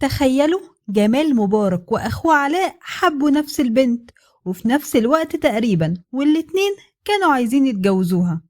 تخيلوا جمال مبارك وأخوه علاء حبوا نفس البنت وفي نفس الوقت تقريبا، والاتنين كانوا عايزين يتجوزوها.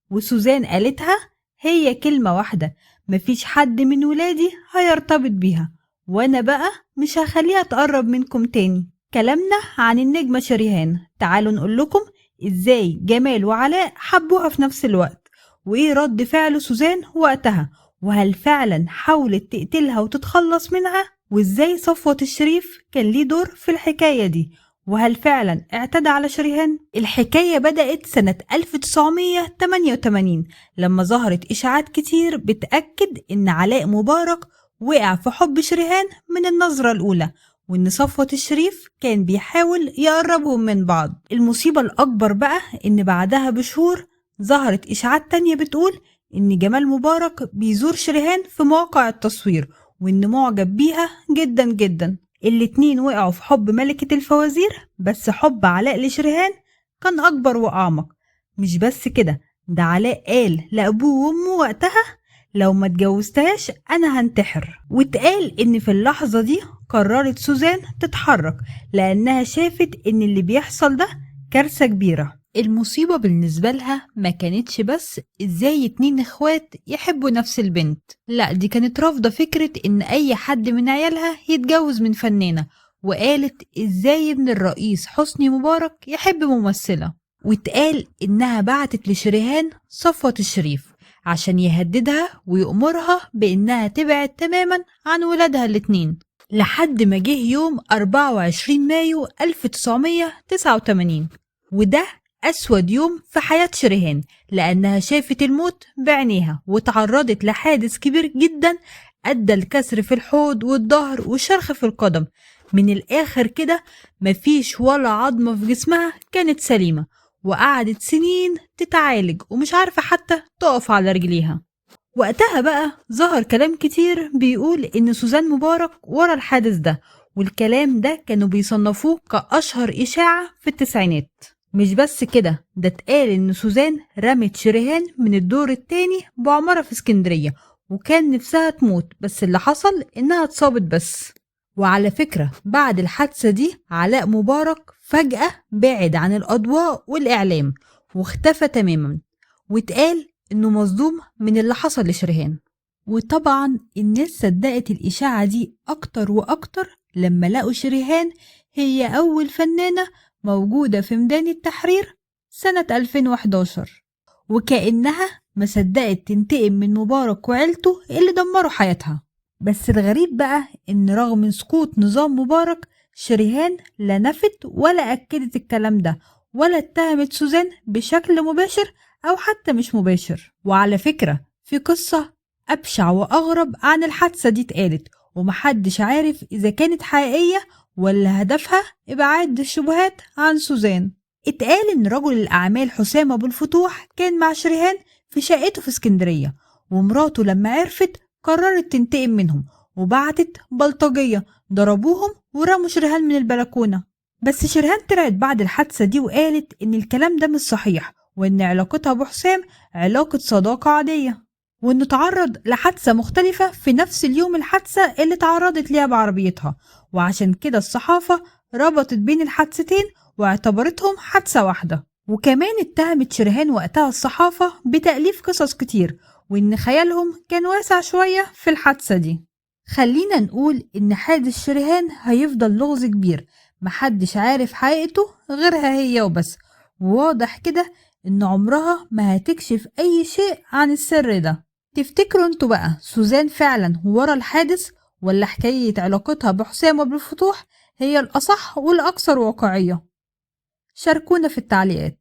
وسوزان قالتها هي كلمة واحدة: مفيش حد من ولادي هيرتبط بيها، وأنا بقى مش هخليها تقرب منكم تاني. كلامنا عن النجمة شريهان. تعالوا نقول لكم إزاي جمال وعلاء حبوها في نفس الوقت، وإيه رد فعل سوزان وقتها، وهل فعلا حاولت تقتلها وتتخلص منها، وإزاي صفوة الشريف كان ليه دور في الحكاية دي، وهل فعلا اعتدى على شريهان. الحكاية بدأت سنة 1988 لما ظهرت إشاعات كتير بتأكد إن علاء مبارك وقع في حب شريهان من النظرة الأولى، وإن صفوة الشريف كان بيحاول يقربهم من بعض. المصيبة الأكبر بقى إن بعدها بشهور ظهرت إشاعات تانية بتقول إن جمال مبارك بيزور شريهان في مواقع التصوير، وإن معجب بيها جدا جدا. الاتنين وقعوا في حب ملكة الفوازير، بس حب علاء لشريهان كان أكبر وأعمق. مش بس كده، ده علاء قال لأبوه وأمه وقتها لو ما اتجوزتهاش أنا هنتحر. واتقال إن في اللحظة دي قررت سوزان تتحرك لأنها شافت إن اللي بيحصل ده كارثة كبيرة. المصيبة بالنسبة لها ما كانتش بس ازاي اتنين اخوات يحبوا نفس البنت، لا دي كانت رافضة فكرة ان اي حد من عيالها يتجوز من فنانة، وقالت ازاي ابن الرئيس حسني مبارك يحب ممثلة. واتقال انها بعتت لشريهان صفوة الشريف عشان يهددها ويأمرها بانها تبعد تماما عن ولادها الاتنين، لحد ما جه يوم 24 مايو 1989، وده أسود يوم في حياة شريهان لأنها شافت الموت بعينيها وتعرضت لحادث كبير جدا أدى الكسر في الحوض والظهر والشرخ في القدم. من الآخر كده مفيش ولا عظمة في جسمها كانت سليمة، وقعدت سنين تتعالج ومش عارفة حتى تقف على رجليها. وقتها بقى ظهر كلام كتير بيقول إن سوزان مبارك ورا الحادث ده، والكلام ده كانوا بيصنفوه كأشهر إشاعة في التسعينات. مش بس كده، ده اتقال ان سوزان رمت شريهان من الدور التاني بعمارة في اسكندرية وكان نفسها تموت، بس اللي حصل انها اتصابت بس. وعلى فكرة بعد الحادثة دي علاء مبارك فجأة بعد عن الأضواء والإعلام واختفى تماما، واتقال انه مصدوم من اللي حصل لشريهان. وطبعا الناس صدقت الإشاعة دي أكتر وأكتر لما لقوا شريهان هي أول فنانة موجودة في ميدان التحرير سنة 2011، وكأنها ما صدقت تنتقم من مبارك وعيلته اللي دمروا حياتها. بس الغريب بقى إن رغم سقوط نظام مبارك شريهان لا نفت ولا أكدت الكلام ده ولا اتهمت سوزان بشكل مباشر أو حتى مش مباشر. وعلى فكرة في قصة أبشع وأغرب عن الحادثة دي اتقالت ومحدش عارف إذا كانت حقيقية ولا هدفها إبعاد الشبهات عن سوزان. اتقال إن رجل الأعمال حسام أبو الفتوح كان مع شريهان في شقته في اسكندرية، ومراته لما عرفت قررت تنتقم منهم وبعتت بلطجية ضربوهم ورموا شريهان من البلكونة. بس شريهان طلعت بعد الحادثة دي وقالت إن الكلام ده مش صحيح، وإن علاقتها بحسام علاقة صداقة عادية، وإنه تعرض لحادثة مختلفة في نفس اليوم الحادثة اللي تعرضت ليها بعربيتها، وعشان كده الصحافة ربطت بين الحادثتين واعتبرتهم حادثة واحدة. وكمان اتهمت شريهان وقتها الصحافة بتأليف قصص كتير وإن خيالهم كان واسع شوية في الحادثة دي. خلينا نقول إن حادث شريهان هيفضل لغز كبير محدش عارف حقيقته غيرها هي وبس، وواضح كده إن عمرها ما هتكشف أي شيء عن السر ده. تفتكروا انتوا بقى سوزان فعلا ورا الحادث ولا حكاية علاقتها بحسام أبو الفتوح هي الأصح والأكثر واقعية؟ شاركونا في التعليقات.